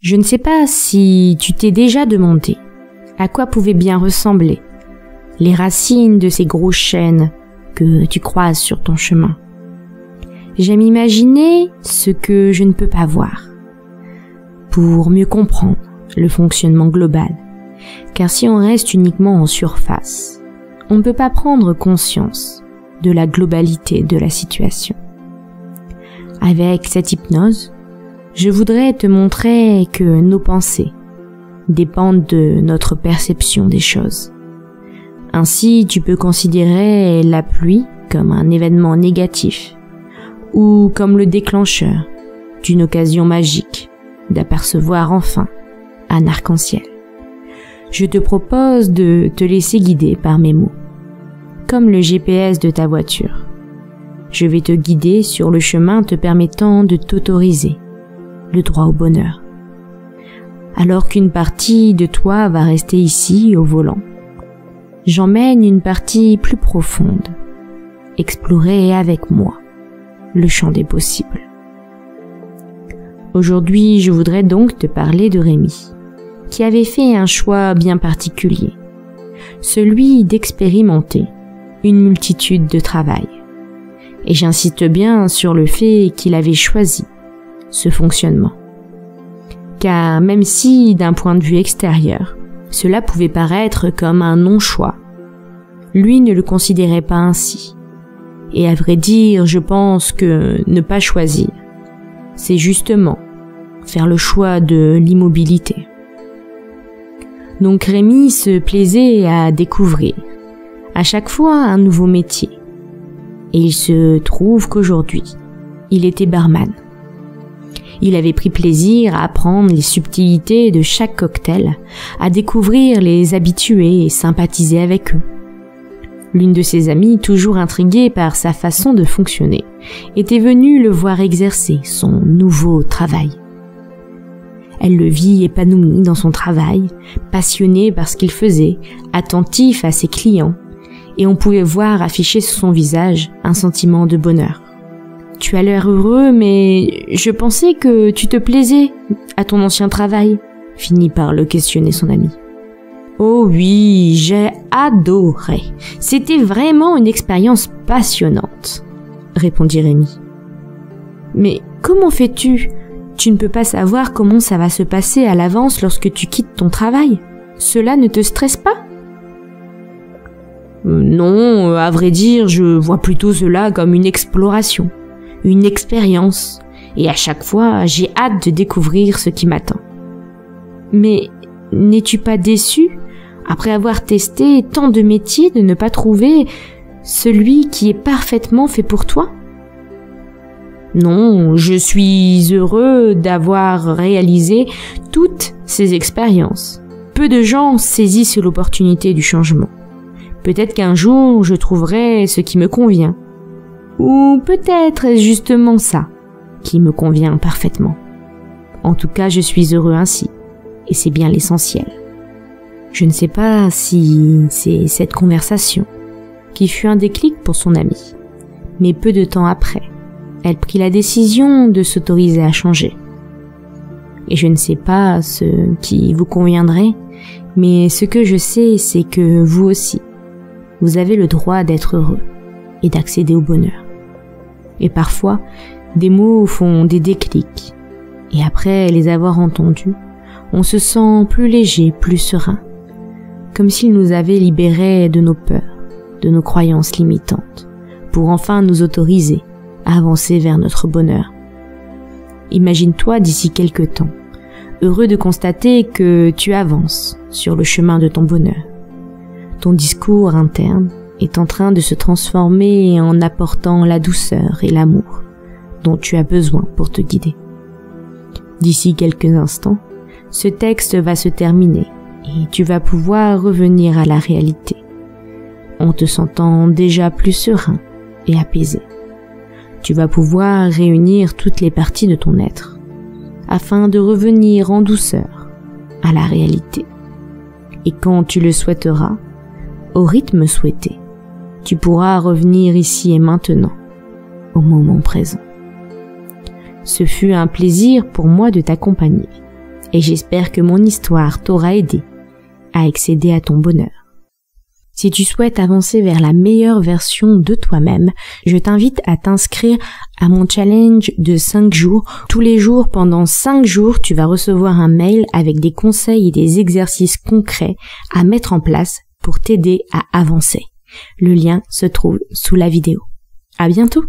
Je ne sais pas si tu t'es déjà demandé à quoi pouvaient bien ressembler les racines de ces gros chênes que tu croises sur ton chemin. J'aime imaginer ce que je ne peux pas voir, pour mieux comprendre le fonctionnement global, car si on reste uniquement en surface, on ne peut pas prendre conscience de la globalité de la situation. Avec cette hypnose, je voudrais te montrer que nos pensées dépendent de notre perception des choses. Ainsi, tu peux considérer la pluie comme un événement négatif ou comme le déclencheur d'une occasion magique d'apercevoir enfin un arc-en-ciel. Je te propose de te laisser guider par mes mots, comme le GPS de ta voiture. Je vais te guider sur le chemin te permettant de t'autoriser le droit au bonheur. Alors qu'une partie de toi va rester ici au volant, j'emmène une partie plus profonde, explorer avec moi le champ des possibles. Aujourd'hui, je voudrais donc te parler de Rémi, qui avait fait un choix bien particulier, celui d'expérimenter une multitude de travail. Et j'insiste bien sur le fait qu'il avait choisi ce fonctionnement. Car même si, d'un point de vue extérieur, cela pouvait paraître comme un non-choix, lui ne le considérait pas ainsi. Et à vrai dire, je pense que ne pas choisir, c'est justement faire le choix de l'immobilité. Donc Rémi se plaisait à découvrir à chaque fois un nouveau métier. Et il se trouve qu'aujourd'hui, il était barman. Il avait pris plaisir à apprendre les subtilités de chaque cocktail, à découvrir les habitués et sympathiser avec eux. L'une de ses amies, toujours intriguée par sa façon de fonctionner, était venue le voir exercer son nouveau travail. Elle le vit épanoui dans son travail, passionné par ce qu'il faisait, attentif à ses clients, et on pouvait voir afficher sur son visage un sentiment de bonheur. « Tu as l'air heureux, mais je pensais que tu te plaisais à ton ancien travail », finit par le questionner son ami. « Oh oui, j'ai adoré. C'était vraiment une expérience passionnante, » répondit Rémi. « Mais comment fais-tu ? Tu ne peux pas savoir comment ça va se passer à l'avance lorsque tu quittes ton travail. Cela ne te stresse pas ? » Non, à vrai dire, je vois plutôt cela comme une exploration, une expérience, et à chaque fois, j'ai hâte de découvrir ce qui m'attend. Mais n'es-tu pas déçu, après avoir testé tant de métiers, de ne pas trouver celui qui est parfaitement fait pour toi ? Non, je suis heureux d'avoir réalisé toutes ces expériences. Peu de gens saisissent l'opportunité du changement. Peut-être qu'un jour, je trouverai ce qui me convient. Ou peut-être est-ce justement ça qui me convient parfaitement. En tout cas, je suis heureux ainsi, et c'est bien l'essentiel. Je ne sais pas si c'est cette conversation qui fut un déclic pour son amie, mais peu de temps après, elle prit la décision de s'autoriser à changer. Et je ne sais pas ce qui vous conviendrait, mais ce que je sais, c'est que vous aussi, vous avez le droit d'être heureux et d'accéder au bonheur. Et parfois, des mots font des déclics, et après les avoir entendus, on se sent plus léger, plus serein, comme s'ils nous avaient libérés de nos peurs, de nos croyances limitantes, pour enfin nous autoriser à avancer vers notre bonheur. Imagine-toi d'ici quelque temps, heureux de constater que tu avances sur le chemin de ton bonheur. Ton discours interne est en train de se transformer en apportant la douceur et l'amour dont tu as besoin pour te guider. D'ici quelques instants, ce texte va se terminer et tu vas pouvoir revenir à la réalité, en te sentant déjà plus serein et apaisé. Tu vas pouvoir réunir toutes les parties de ton être, afin de revenir en douceur à la réalité. Et quand tu le souhaiteras, au rythme souhaité, tu pourras revenir ici et maintenant, au moment présent. Ce fut un plaisir pour moi de t'accompagner, et j'espère que mon histoire t'aura aidé à accéder à ton bonheur. Si tu souhaites avancer vers la meilleure version de toi-même, je t'invite à t'inscrire à mon challenge de 5 jours. Tous les jours, pendant 5 jours, tu vas recevoir un mail avec des conseils et des exercices concrets à mettre en place pour t'aider à avancer. Le lien se trouve sous la vidéo. À bientôt!